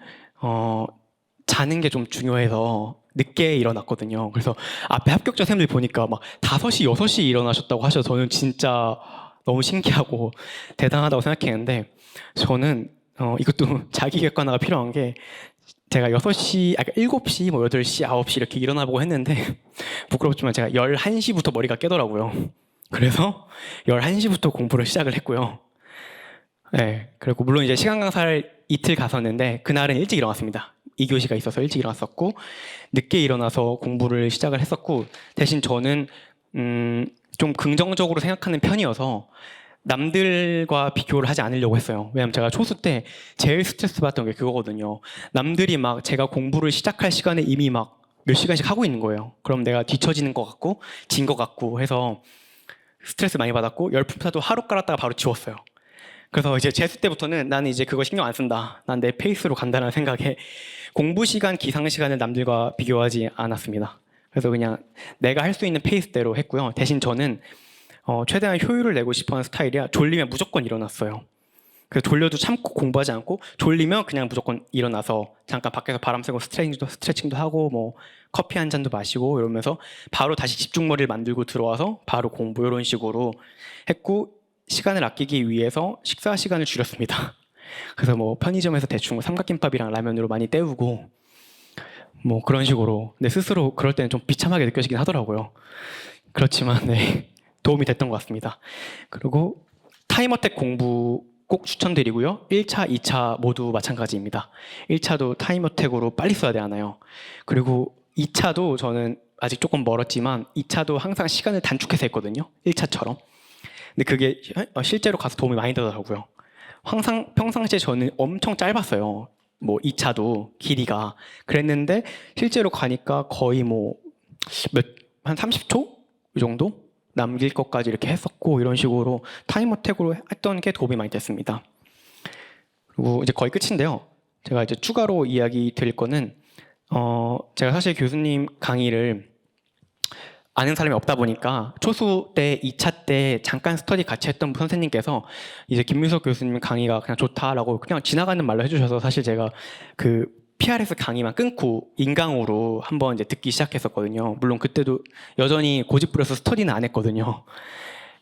[SPEAKER 2] 자는 게 좀 중요해서 늦게 일어났거든요. 그래서 앞에 합격자 쌤들 보니까 막 5시, 6시 일어나셨다고 하셔서 저는 진짜 너무 신기하고 대단하다고 생각했는데 저는 이것도 자기 객관화가 필요한 게 제가 6시, 7시, 뭐 8시, 9시 이렇게 일어나보고 했는데 부끄럽지만 제가 11시부터 머리가 깨더라고요. 그래서 11시부터 공부를 시작을 했고요. 네, 그리고 물론 이제 시간 강사를 이틀 갔었는데 그날은 일찍 일어났습니다. 2교시가 있어서 일찍 일어났었고 늦게 일어나서 공부를 시작을 했었고 대신 저는 좀 긍정적으로 생각하는 편이어서 남들과 비교를 하지 않으려고 했어요. 왜냐면 제가 초수 때 제일 스트레스 받았던 게 그거거든요. 남들이 막 제가 공부를 시작할 시간에 이미 막 몇 시간씩 하고 있는 거예요. 그럼 내가 뒤처지는 것 같고 진 것 같고 해서 스트레스 많이 받았고 열품사도 하루 깔았다가 바로 지웠어요. 그래서 이제 재수 때부터는 나는 이제 그거 신경 안 쓴다. 난 내 페이스로 간다는 생각에 공부 시간, 기상 시간을 남들과 비교하지 않았습니다. 그래서 그냥 내가 할 수 있는 페이스대로 했고요. 대신 저는 최대한 효율을 내고 싶어하는 스타일이라 졸리면 무조건 일어났어요. 그래서 졸려도 참고 공부하지 않고 졸리면 그냥 무조건 일어나서 잠깐 밖에서 바람 쐬고 스트레칭도 하고 뭐 커피 한 잔도 마시고 이러면서 바로 다시 집중머리를 만들고 들어와서 바로 공부 이런 식으로 했고 시간을 아끼기 위해서 식사 시간을 줄였습니다. 그래서 뭐 편의점에서 대충 삼각김밥이랑 라면으로 많이 때우고 뭐 그런 식으로 근데 스스로 그럴 때는 좀 비참하게 느껴지긴 하더라고요. 그렇지만 네 도움이 됐던 것 같습니다. 그리고 타임어택 공부 꼭 추천드리고요. 1차, 2차 모두 마찬가지입니다. 1차도 타임어택으로 빨리 써야 되잖아요. 그리고 2차도 저는 아직 조금 멀었지만 2차도 항상 시간을 단축해서 했거든요. 1차처럼. 근데 그게 실제로 가서 도움이 많이 되더라고요. 항상 평상시에 저는 엄청 짧았어요. 뭐 2차도 길이가 그랬는데 실제로 가니까 거의 뭐 한 30초 이 정도 남길 것까지 이렇게 했었고 이런 식으로 타임어택으로 했던 게 도움이 많이 됐습니다. 그리고 이제 거의 끝인데요. 제가 이제 추가로 이야기 드릴 거는 제가 사실 교수님 강의를 아는 사람이 없다 보니까 초수 때 2차 때 잠깐 스터디 같이 했던 선생님께서 이제 김민석 교수님 강의가 그냥 좋다라고 그냥 지나가는 말로 해주셔서 사실 제가 그 PRS 강의만 끊고 인강으로 한번 이제 듣기 시작했었거든요. 물론 그때도 여전히 고집부려서 스터디는 안 했거든요.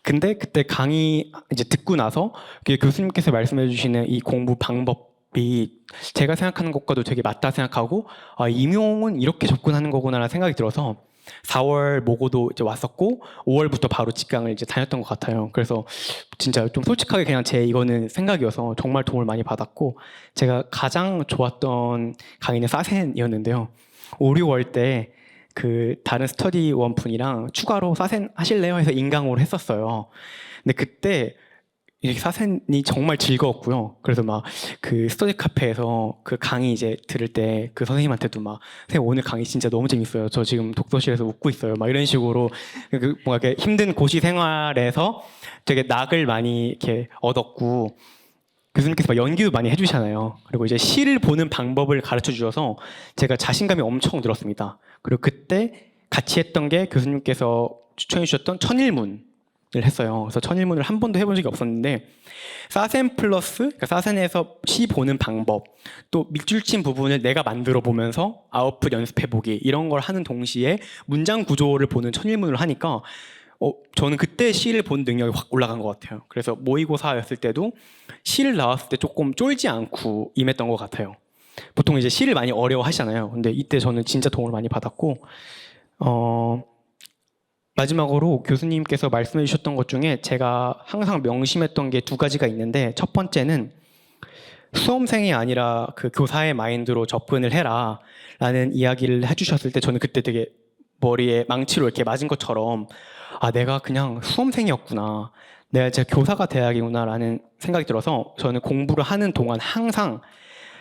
[SPEAKER 2] 근데 그때 강의 이제 듣고 나서 교수님께서 말씀해 주시는 이 공부 방법이 제가 생각하는 것과도 되게 맞다 생각하고 임용은 이렇게 접근하는 거구나라는 생각이 들어서 4월 모고도 이제 왔었고 5월부터 바로 직강을 이제 다녔던 것 같아요. 그래서 진짜 좀 솔직하게 그냥 제 이거는 생각이어서 정말 도움을 많이 받았고 제가 가장 좋았던 강의는 사센이었는데요. 5, 6월 때 그 다른 스터디원 분이랑 추가로 사센 하실래요? 해서 인강으로 했었어요. 근데 그때 이 사센이 정말 즐거웠고요. 그래서 막 그 스터디 카페에서 그 강의 이제 들을 때 그 선생님한테도 막 선생님 오늘 강의 진짜 너무 재밌어요. 저 지금 독서실에서 웃고 있어요. 막 이런 식으로 뭔가 이렇게 힘든 고시 생활에서 되게 낙을 많이 이렇게 얻었고 교수님께서 막 연기도 많이 해주시잖아요. 그리고 이제 시를 보는 방법을 가르쳐 주셔서 제가 자신감이 엄청 늘었습니다. 그리고 그때 같이 했던 게 교수님께서 추천해 주셨던 천일문 을 했어요. 그래서 천일문을 한 번도 해본 적이 없었는데 사센 플러스 그러니까 사센에서 시 보는 방법 또 밑줄 친 부분을 내가 만들어 보면서 아웃풋 연습해 보기 이런 걸 하는 동시에 문장 구조를 보는 천일문을 하니까 저는 그때 시를 본 능력이 확 올라간 것 같아요. 그래서 모의고사였을 때도 시를 나왔을 때 조금 쫄지 않고 임했던 것 같아요. 보통 이제 시를 많이 어려워하시잖아요. 근데 이때 저는 진짜 도움을 많이 받았고 마지막으로 교수님께서 말씀해 주셨던 것 중에 제가 항상 명심했던 게 2가지가 있는데 첫 번째는 수험생이 아니라 그 교사의 마인드로 접근을 해라 라는 이야기를 해주셨을 때 저는 그때 되게 머리에 망치로 이렇게 맞은 것처럼 아, 내가 그냥 수험생이었구나. 내가 진짜 교사가 돼야겠구나라는 생각이 들어서 저는 공부를 하는 동안 항상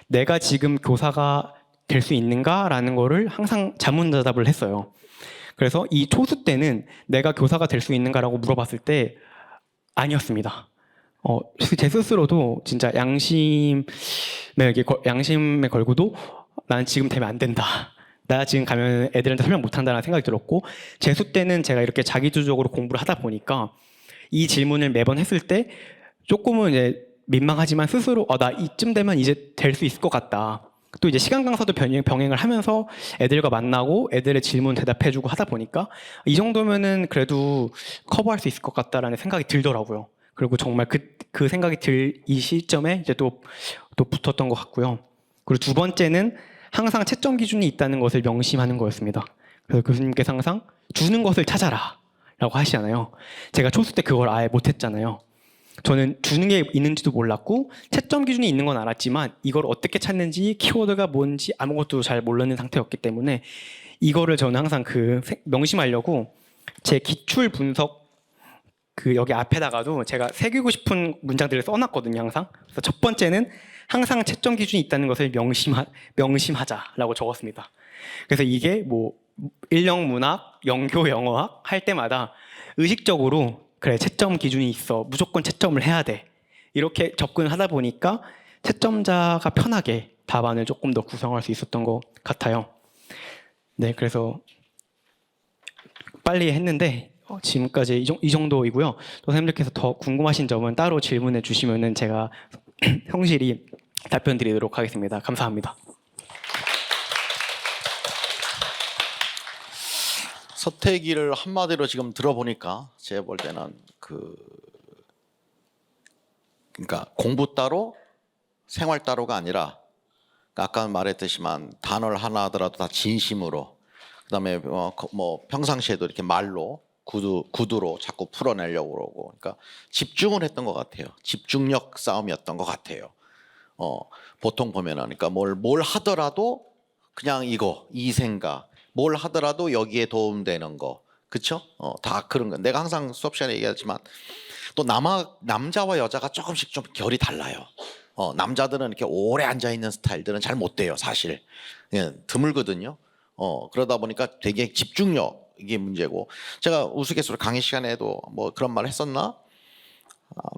[SPEAKER 2] 내가 지금 교사가 될 수 있는가라는 거를 항상 자문자답을 했어요. 그래서 이 초수 때는 내가 교사가 될 수 있는가라고 물어봤을 때 아니었습니다. 제 스스로도 진짜 양심에 걸고도 난 지금 되면 안 된다. 나 지금 가면 애들한테 설명 못 한다는 생각이 들었고, 재수 때는 제가 이렇게 자기주도적으로 공부를 하다 보니까 이 질문을 매번 했을 때 조금은 이제 민망하지만 스스로 나 이쯤 되면 이제 될 수 있을 것 같다. 또 이제 시간 강사도 병행을 하면서 애들과 만나고 애들의 질문 대답해주고 하다 보니까 이 정도면은 그래도 커버할 수 있을 것 같다라는 생각이 들더라고요. 그리고 정말 그 생각이 들 이 시점에 이제 또 붙었던 것 같고요. 그리고 두 번째는 항상 채점 기준이 있다는 것을 명심하는 거였습니다. 그래서 교수님께서 항상 주는 것을 찾아라 라고 하시잖아요. 제가 초수 때 그걸 아예 못했잖아요. 저는 주는 게 있는지도 몰랐고 채점 기준이 있는 건 알았지만 이걸 어떻게 찾는지 키워드가 뭔지 아무것도 잘 모르는 상태였기 때문에 이거를 저는 항상 명심하려고 제 기출 분석 여기 앞에다가도 제가 새기고 싶은 문장들을 써놨거든요, 항상. 그래서 첫 번째는 항상 채점 기준이 있다는 것을 명심하자라고 적었습니다. 그래서 이게 뭐 일령 문학, 영교 영어학 할 때마다 의식적으로 그래 채점 기준이 있어, 무조건 채점을 해야 돼, 이렇게 접근을 하다 보니까 채점자가 편하게 답안을 조금 더 구성할 수 있었던 것 같아요. 네, 그래서 빨리 했는데 지금까지 이 정도이고요. 또 선생님들께서 더 궁금하신 점은 따로 질문해 주시면은 제가 성실히 답변 드리도록 하겠습니다. 감사합니다.
[SPEAKER 1] 서태기를 한마디로 지금 들어보니까 제가 볼 때는 그러니까 공부 따로 생활 따로가 아니라 아까 말했듯이만 단어를 하나 하더라도 다 진심으로, 그다음에 뭐 평상시에도 이렇게 말로 구두로 자꾸 풀어내려고 그러고, 그러니까 집중을 했던 것 같아요. 집중력 싸움이었던 것 같아요. 보통 보면은 그러니까 뭘 하더라도 그냥 이 생각, 뭘 하더라도 여기에 도움되는 거, 그쵸? 다 그런 거. 내가 항상 수업 시간에 얘기하지만 또 남자와 여자가 조금씩 좀 결이 달라요. 남자들은 이렇게 오래 앉아 있는 스타일들은 잘 못 돼요, 사실. 예, 드물거든요. 그러다 보니까 되게 집중력 이게 문제고, 제가 우스갯소리 강의 시간에도 뭐 그런 말 했었나?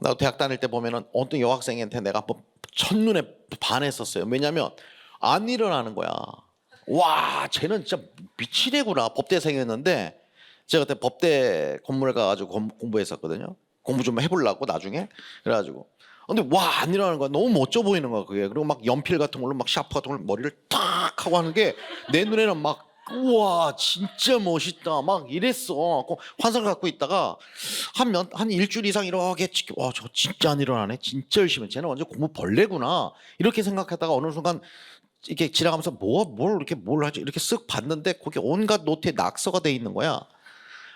[SPEAKER 1] 나도 대학 다닐 때 보면은 어떤 여학생한테 내가 뭐 첫눈에 반했었어요. 왜냐면 안 일어나는 거야. 와, 쟤는 진짜 미친 애구나. 법대생이었는데 제가 그때 법대 건물에 가가지고 공부했었거든요. 공부 좀 해보려고 나중에. 그래가지고 근데 와, 안 일어나는 거야. 너무 멋져 보이는 거야 그게. 그리고 막 연필 같은 걸로 막 샤프 같은 걸로 머리를 탁 하고 하는 게 내 눈에는 막 우와 진짜 멋있다 막 이랬어. 환상을 갖고 있다가 한 일주일 이상 이렇게 와, 저 진짜 안 일어나네. 진짜 열심히. 쟤는 완전 공부 벌레구나. 이렇게 생각하다가 어느 순간 이렇게 지나가면서 뭘 하지 이렇게 쓱 봤는데 거기 온갖 노트에 낙서가 돼 있는 거야.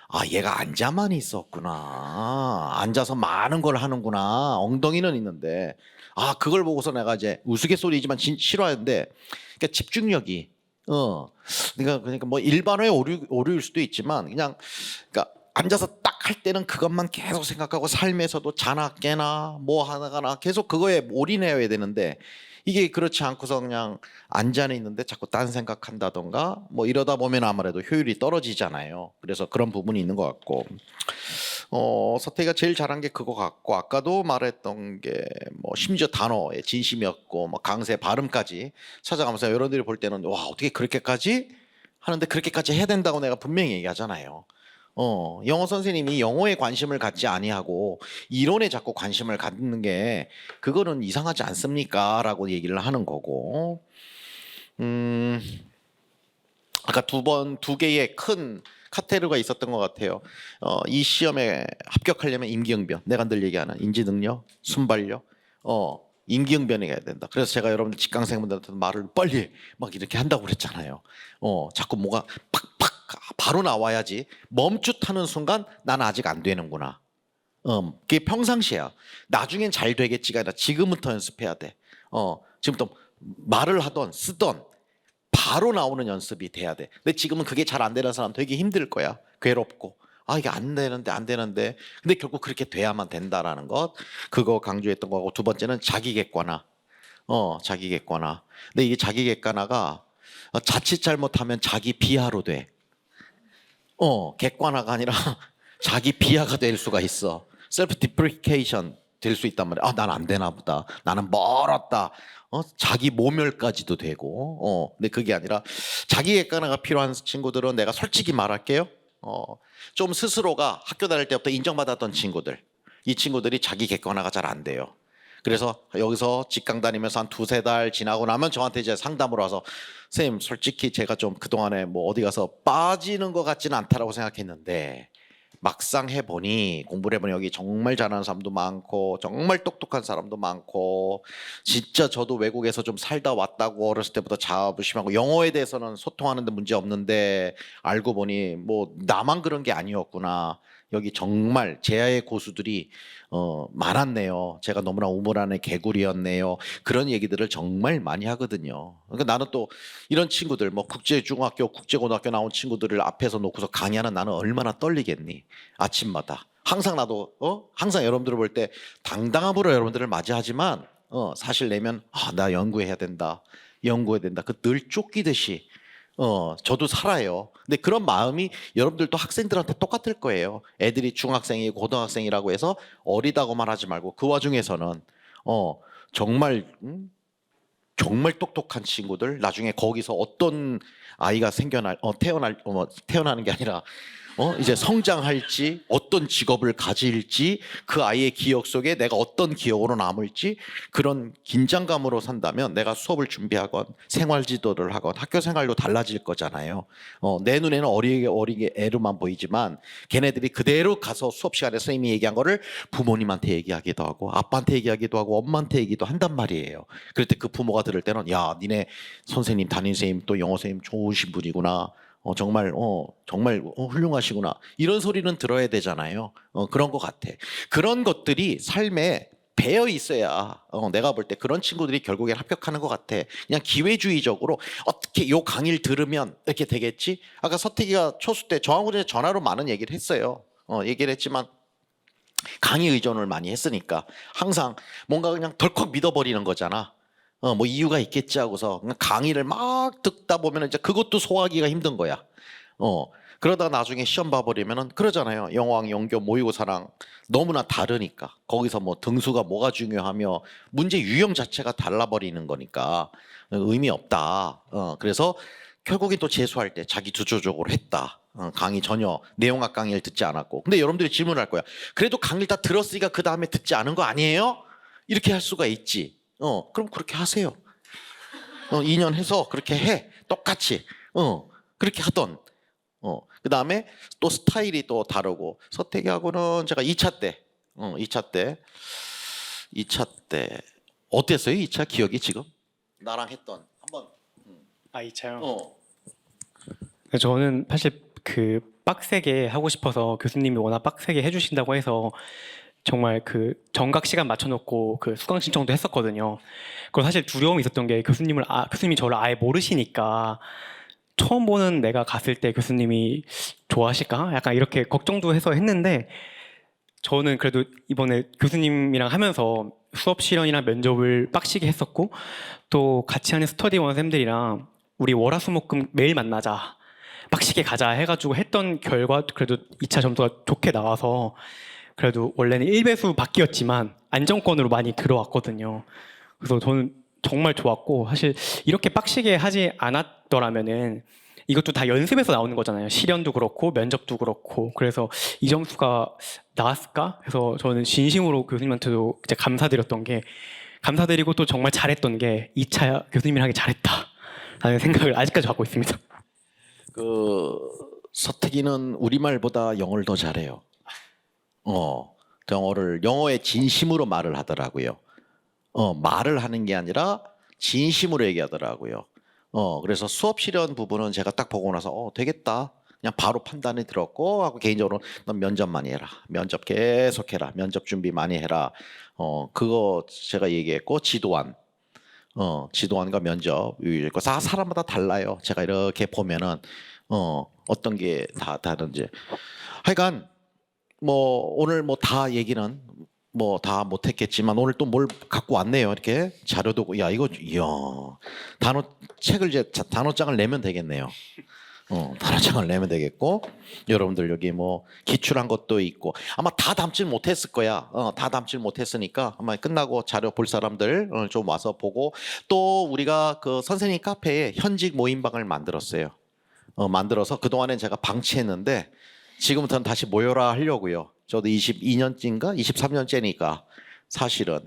[SPEAKER 1] 아, 얘가 앉아만 있었구나. 앉아서 많은 걸 하는구나. 엉덩이는 있는데. 아, 그걸 보고서 내가 이제 우스갯소리지만 싫어하는데, 그러니까 집중력이, 그러니까 뭐 일반화의 오류일 수도 있지만, 그러니까 앉아서 딱 할 때는 그것만 계속 생각하고 삶에서도 자나 깨나 뭐 하나가나 계속 그거에 올인해야 되는데, 이게 그렇지 않고서 그냥 앉아 있는데 자꾸 딴 생각한다던가 뭐 이러다 보면 아무래도 효율이 떨어지잖아요. 그래서 그런 부분이 있는 것 같고, 서태기가 제일 잘한 게 그거 같고, 아까도 말했던 게 뭐 심지어 단어의 진심이었고 뭐 강세 발음까지 찾아가면서 여러분들이 볼 때는 와, 어떻게 그렇게까지 하는데 그렇게까지 해야 된다고 내가 분명히 얘기하잖아요. 영어 선생님이 영어에 관심을 갖지 아니하고 이론에 자꾸 관심을 갖는 게 그거는 이상하지 않습니까? 라고 얘기를 하는 거고, 아까 두 개의 큰 카테고리가 있었던 것 같아요. 이 시험에 합격하려면 임기응변, 내가 늘 얘기하는 인지능력, 순발력, 임기응변이 해야 된다. 그래서 제가 여러분들 직강생분들한테 말을 빨리 막 이렇게 한다고 그랬잖아요. 자꾸 뭐가 팍팍 바로 나와야지. 멈칫하는 순간 나는 아직 안 되는구나. 그게 평상시야. 나중엔 잘 되겠지가 아니라 지금부터 연습해야 돼. 지금부터 말을 하던 쓰던 바로 나오는 연습이 돼야 돼. 근데 지금은 그게 잘 안 되는 사람 되게 힘들 거야. 괴롭고 아 이게 안 되는데 근데 결국 그렇게 돼야만 된다라는 것 그거 강조했던 거고 두 번째는 자기 객관화 자기 객관화 근데 이게 자기 객관화가 자칫 잘못하면 자기 비하로 돼 객관화가 아니라 자기 비하가 될 수가 있어 셀프 디프리케이션 될 수 있단 말이야 난 안 되나 보다 나는 멀었다 자기 모멸까지도 되고 근데 그게 아니라 자기 객관화가 필요한 친구들은 내가 솔직히 말할게요 좀 스스로가 학교 다닐 때부터 인정받았던 친구들 이 친구들이 자기 객관화가 잘 안 돼요 그래서 여기서 직강 다니면서 한 두세 달 지나고 나면 저한테 이제 상담으로 와서 선생님 솔직히 제가 좀 그동안에 뭐 어디 가서 빠지는 것 같지는 않다라고 생각했는데 막상 해보니 공부를 해보니 여기 정말 잘하는 사람도 많고 정말 똑똑한 사람도 많고 진짜 저도 외국에서 좀 살다 왔다고 어렸을 때부터 자부심하고 영어에 대해서는 소통하는데 문제 없는데 알고 보니 뭐 나만 그런 게 아니었구나 여기 정말 제야의 고수들이 많았네요. 제가 너무나 우물 안의 개구리였네요. 그런 얘기들을 정말 많이 하거든요. 그러니까 나는 또 이런 친구들 뭐 국제중학교, 국제고등학교 나온 친구들을 앞에서 놓고서 강의하는 나는 얼마나 떨리겠니? 아침마다 항상 나도 항상 여러분들을 볼 때 당당함으로 여러분들을 맞이하지만 사실 내면 나 연구해야 된다. 연구해야 된다. 그 늘 쫓기듯이 저도 살아요. 근데 그런 마음이 여러분들도 학생들한테 똑같을 거예요. 애들이 중학생이 고등학생이라고 해서 어리다고 말하지 말고 그 와중에서는 정말 정말 똑똑한 친구들 나중에 거기서 어떤 아이가 태어나는 게 아니라 이제 성장할지 어떤 직업을 가질지 그 아이의 기억 속에 내가 어떤 기억으로 남을지 그런 긴장감으로 산다면 내가 수업을 준비하건 생활 지도를 하건 학교 생활도 달라질 거잖아요. 내 눈에는 어리게 애로만 보이지만 걔네들이 그대로 가서 수업 시간에 선생님이 얘기한 거를 부모님한테 얘기하기도 하고 아빠한테 얘기하기도 하고 엄마한테 얘기도 한단 말이에요. 그럴 때 그 부모가 들을 때는 야 니네 선생님 담임 선생님 또 영어 선생님 좋으신 분이구나. 정말 훌륭하시구나 이런 소리는 들어야 되잖아요. 그런 것 같아. 그런 것들이 삶에 배어 있어야 내가 볼 때 그런 친구들이 결국엔 합격하는 것 같아. 그냥 기회주의적으로 어떻게 요 강의를 들으면 이렇게 되겠지. 아까 서태기가 초수 때 저하고 전화로 많은 얘기를 했어요. 얘기를 했지만 강의 의존을 많이 했으니까 항상 뭔가 그냥 덜컥 믿어버리는 거잖아. 뭐 이유가 있겠지 하고서 그냥 강의를 막 듣다 보면 이제 그것도 소화하기가 힘든 거야. 그러다가 나중에 시험 봐버리면은 그러잖아요. 영어학, 영교, 모의고사랑 너무나 다르니까 거기서 뭐 등수가 뭐가 중요하며 문제 유형 자체가 달라버리는 거니까 의미 없다. 그래서 결국엔 또 재수할 때 자기 주도적으로 했다. 강의 전혀 내용학 강의를 듣지 않았고. 근데 여러분들이 질문할 거야. 그래도 강의를 다 들었으니까 그 다음에 듣지 않은 거 아니에요? 이렇게 할 수가 있지. 그럼 그렇게 하세요. 2년 해서 그렇게 해. 똑같이. 그렇게 하던. 그 다음에 또 스타일이 또 다르고. 서태기하고는 제가 2차 때. 2차 때. 어땠어요? 2차 기억이 지금? 나랑 했던. 한번.
[SPEAKER 2] 이 차요? 저는 사실 그 빡세게 하고 싶어서 교수님이 워낙 빡세게 해주신다고 해서 정말 그 정각 시간 맞춰놓고 그 수강 신청도 했었거든요. 그리고 사실 두려움이 있었던 게 교수님이 저를 아예 모르시니까 처음 보는 내가 갔을 때 교수님이 좋아하실까? 약간 이렇게 걱정도 해서 했는데 저는 그래도 이번에 교수님이랑 하면서 수업 실현이랑 면접을 빡시게 했었고 또 같이 하는 스터디원 쌤들이랑 우리 월화수목금 매일 만나자 빡시게 가자 해가지고 했던 결과 그래도 2차 점수가 좋게 나와서 그래도 원래는 1배수 바뀌었지만 안정권으로 많이 들어왔거든요. 그래서 저는 정말 좋았고 사실 이렇게 빡시게 하지 않았더라면은 이것도 다 연습에서 나오는 거잖아요. 실연도 그렇고 면접도 그렇고 그래서 이 점수가 나왔을까? 해서 저는 진심으로 교수님한테도 이제 감사드렸던 게 감사드리고 또 정말 잘했던 게 2차 교수님이랑 하기 잘했다라는 생각을 아직까지 갖고 있습니다.
[SPEAKER 1] 서태기는 우리말보다 영어를 더 잘해요. 영어에 진심으로 말을 하더라고요. 말을 하는 게 아니라 진심으로 얘기하더라고요. 그래서 수업 실현 부분은 제가 딱 보고 나서 되겠다. 그냥 바로 판단이 들었고 하고 개인적으로 넌 면접 많이 해라. 면접 계속해라. 면접 준비 많이 해라. 그거 제가 얘기했고 지도안과 면접 있고 사람마다 달라요. 제가 이렇게 보면은 어떤 게 다 다른지. 하여간 뭐 오늘 뭐 다 얘기는 뭐 다 못했겠지만 오늘 또 뭘 갖고 왔네요. 이렇게 자료도 야 이거 이야 단어 책을 이제 단어장을 내면 되겠네요. 단어장을 내면 되겠고 여러분들 여기 뭐 기출한 것도 있고 아마 다 담질 못했을 거야. 다 담질 못했으니까 아마 끝나고 자료 볼 사람들 좀 와서 보고 또 우리가 그 선생님 카페에 현직 모임방을 만들었어요. 만들어서 그동안엔 제가 방치했는데 지금부터는 다시 모여라 하려고요. 저도 22년째인가 23년째니까 사실은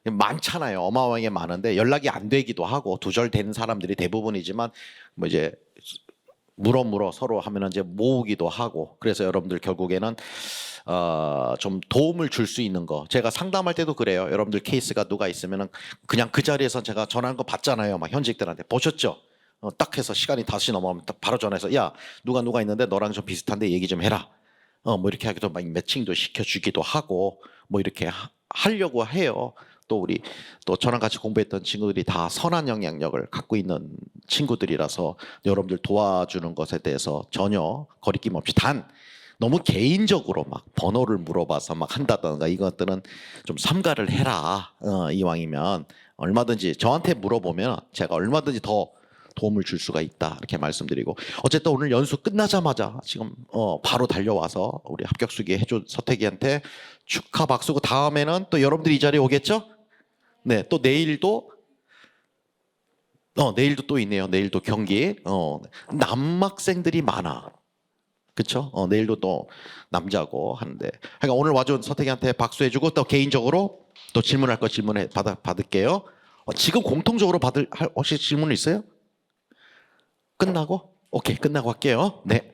[SPEAKER 1] 많잖아요. 어마어마하게 많은데 연락이 안 되기도 하고 두절되는 사람들이 대부분이지만 뭐 이제 물어 서로 하면은 이제 모으기도 하고 그래서 여러분들 결국에는 좀 도움을 줄 수 있는 거 제가 상담할 때도 그래요. 여러분들 케이스가 누가 있으면은 그냥 그 자리에서 제가 전화한 거 받잖아요. 막 현직들한테 보셨죠? 딱 해서 시간이 다시 넘어가면 딱 바로 전화해서 야 누가 있는데 너랑 좀 비슷한데 얘기 좀 해라. 뭐 이렇게 하기도 막 매칭도 시켜주기도 하고 뭐 이렇게 하려고 해요. 또 우리 또 저랑 같이 공부했던 친구들이 다 선한 영향력을 갖고 있는 친구들이라서 여러분들 도와주는 것에 대해서 전혀 거리낌 없이 단 너무 개인적으로 막 번호를 물어봐서 막 한다던가 이것들은 좀 삼가를 해라. 이왕이면 얼마든지 저한테 물어보면 제가 얼마든지 더 도움을 줄 수가 있다 이렇게 말씀드리고 어쨌든 오늘 연수 끝나자마자 지금 바로 달려와서 우리 합격수기 해준 서태기한테 축하 박수고 다음에는 또 여러분들이 이 자리에 오겠죠? 네, 또 내일도 또 있네요. 내일도 경기 남학생들이 많아. 그렇죠? 내일도 또 남자고 하는데 그러니까 오늘 와준 서태기한테 박수해주고 또 개인적으로 또 질문할 거 받을게요. 지금 공통적으로 혹시 질문 있어요? 끝나고? 오케이, 끝나고 할게요. 네.